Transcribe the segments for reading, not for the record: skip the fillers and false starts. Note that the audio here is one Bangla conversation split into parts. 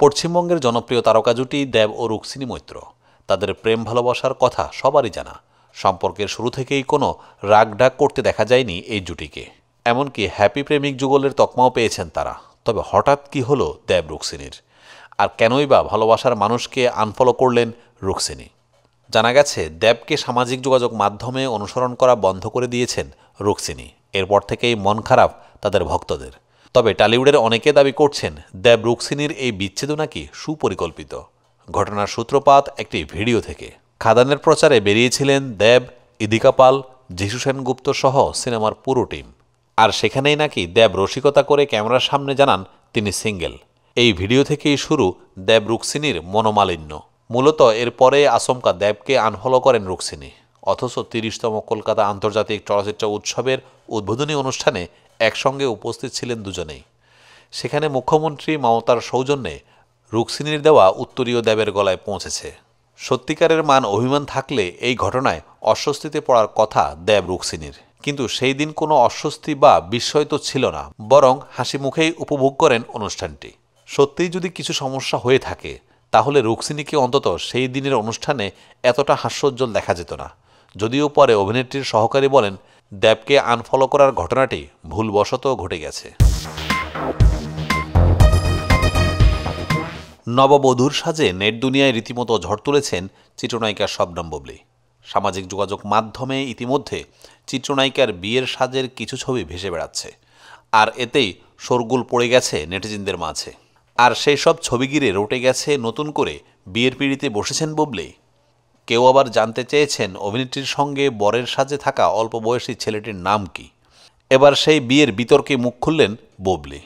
পশ্চিমবঙ্গের জনপ্রিয় তারকা জুটি দেব ও রুক্মিণী মৈত্র। তাদের প্রেম ভালোবাসার কথা সবারই জানা। সম্পর্কের শুরু থেকেই কোনো রাগঢাক করতে দেখা যায়নি এই জুটিকে। এমনকি হ্যাপি প্রেমিক যুগলের তকমাও পেয়েছেন তারা। তবে হঠাৎ কি হলো দেব রুক্মিণীর? আর কেনই বা ভালোবাসার মানুষকে আনফলো করলেন রুক্মিণী? জানা গেছে দেবকে সামাজিক যোগাযোগ মাধ্যমে অনুসরণ করা বন্ধ করে দিয়েছেন রুক্মিণী। এরপর থেকেই মন খারাপ তাদের ভক্তদের। তবে টলিউডের অনেকে দাবি করছেন দেব রুক্মিণীর এই বিচ্ছেদ নাকি সুপরিকল্পিত। ঘটনার সূত্রপাত একটি ভিডিও থেকে। খাদানের প্রচারে বেরিয়েছিলেন দেব, ইদিকা পাল, যিশু সেনগুপ্ত সহ সিনেমার পুরো টিম। আর সেখানেই নাকি দেব রসিকতা করে ক্যামেরার সামনে জানান তিনি সিঙ্গেল। এই ভিডিও থেকেই শুরু দেব রুক্মিণীর মনোমালিন্য। মূলত এরপরে আচমকা দেবকে আনফলো করেন রুক্মিণী। অথচ ৩০তম কলকাতা আন্তর্জাতিক চলচ্চিত্র উৎসবের উদ্বোধনী অনুষ্ঠানে একসঙ্গে উপস্থিত ছিলেন দুজনেই। সেখানে মুখ্যমন্ত্রী মমতার সৌজন্যে রুক্মিণীর দেওয়া উত্তরীয় দেবের গলায় পৌঁছেছে। সত্যিকারের মান অভিমান থাকলে এই ঘটনায় অস্বস্তিতে পড়ার কথা দেব রুক্মিণীর। কিন্তু সেই দিন কোনো অস্বস্তি বা বিস্ময় তো ছিল না, বরং হাসি মুখেই উপভোগ করেন অনুষ্ঠানটি। সত্যিই যদি কিছু সমস্যা হয়ে থাকে তাহলে রুক্মিণীকে অন্তত সেই দিনের অনুষ্ঠানে এতটা হাস্যোজ্জ্বল দেখা যেত না। যদিও পরে অভিনেত্রীর সহকারী বলেন দেবকে আনফলো করার ঘটনাটি ভুলবশত ঘটে গেছে। নববধূর সাজে নেট দুনিয়ায় রীতিমতো ঝড় তুলেছেন চিত্রনায়িকা শবনম বুবলী। সামাজিক যোগাযোগ মাধ্যমে ইতিমধ্যে চিত্রনায়িকার বিয়ের সাজের কিছু ছবি ভেসে বেড়াচ্ছে। আর এতেই শোরগোল পড়ে গেছে নেটিজেনদের মাঝে। আর সেই সব ছবি ঘিরে রটে গেছে নতুন করে বিয়ের পিঁড়িতে বসেছেন বুবলী। কেউ আবার জানতে চেয়েছেন অভিনেত্রীর সঙ্গে বরের সাজে থাকা অল্প বয়সী ছেলেটির নাম কি। এবার সেই বিয়ের বিতর্কে মুখ খুললেন বুবলী।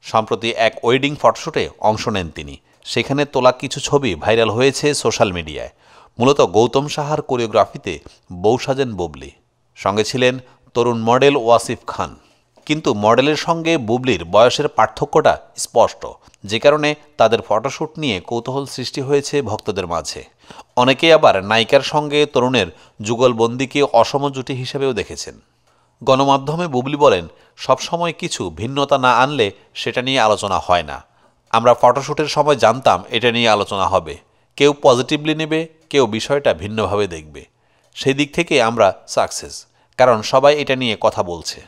সম্প্রতি এক ওয়েডিং ফটোশ্যুটে অংশ নেন তিনি। সেখানে তোলা কিছু ছবি ভাইরাল হয়েছে সোশ্যাল মিডিয়ায়। মূলত গৌতম সাহার কোরিওগ্রাফিতে বউ সাজেন বুবলী। সঙ্গে ছিলেন তরুণ মডেল ওয়াসিফ খান। কিন্তু মডেলের সঙ্গে বুবলীর বয়সের পার্থক্যটা স্পষ্ট, যে কারণে তাদের ফটোশ্যুট নিয়ে কৌতূহল সৃষ্টি হয়েছে ভক্তদের মাঝে। অনেকেই আবার নায়িকার সঙ্গে তরুণের যুগলবন্দিকে অসম জুটি হিসেবেও দেখেছেন। গণমাধ্যমে বুবলী বলেন, সবসময় কিছু ভিন্নতা না আনলে সেটা নিয়ে আলোচনা হয় না। আমরা ফটোশ্যুটের সময় জানতাম এটা নিয়ে আলোচনা হবে। কেউ পজিটিভলি নেবে, কেউ বিষয়টা ভিন্নভাবে দেখবে। সেই দিক থেকে আমরা সাকসেস, কারণ সবাই এটা নিয়ে কথা বলছে।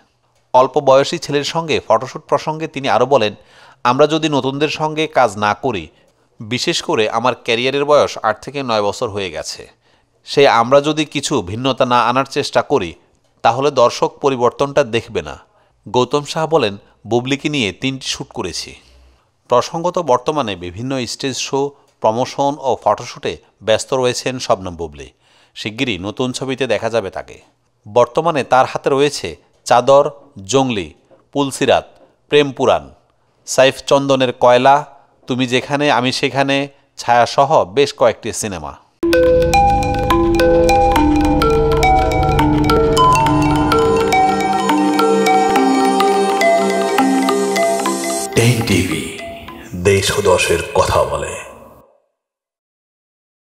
অল্প বয়সী ছেলের সঙ্গে ফটোশ্যুট প্রসঙ্গে তিনি আরও বলেন, আমরা যদি নতুনদের সঙ্গে কাজ না করি, বিশেষ করে আমার ক্যারিয়ারের বয়স ৮ থেকে ৯ বছর হয়ে গেছে, সেই আমরা যদি কিছু ভিন্নতা না আনার চেষ্টা করি তাহলে দর্শক পরিবর্তনটা দেখবে না। গৌতম সাহা বলেন, বুবলীকে নিয়ে ৩টি শ্যুট করেছি। প্রসঙ্গত বর্তমানে বিভিন্ন স্টেজ শো, প্রমোশন ও ফটোশ্যুটে ব্যস্ত রয়েছেন শবনম বুবলী। শিগগিরই নতুন ছবিতে দেখা যাবে তাকে। বর্তমানে তার হাতে রয়েছে চাদর, জঙ্গলি, পুলসিরাত, প্রেম পুরাণ, সাইফ চন্দনের কয়লা, তুমি যেখানে আমি সেখানে, ছায়াসহ বেশ কয়েকটি সিনেমা। টিভি দেশ ও দশের কথা বলে।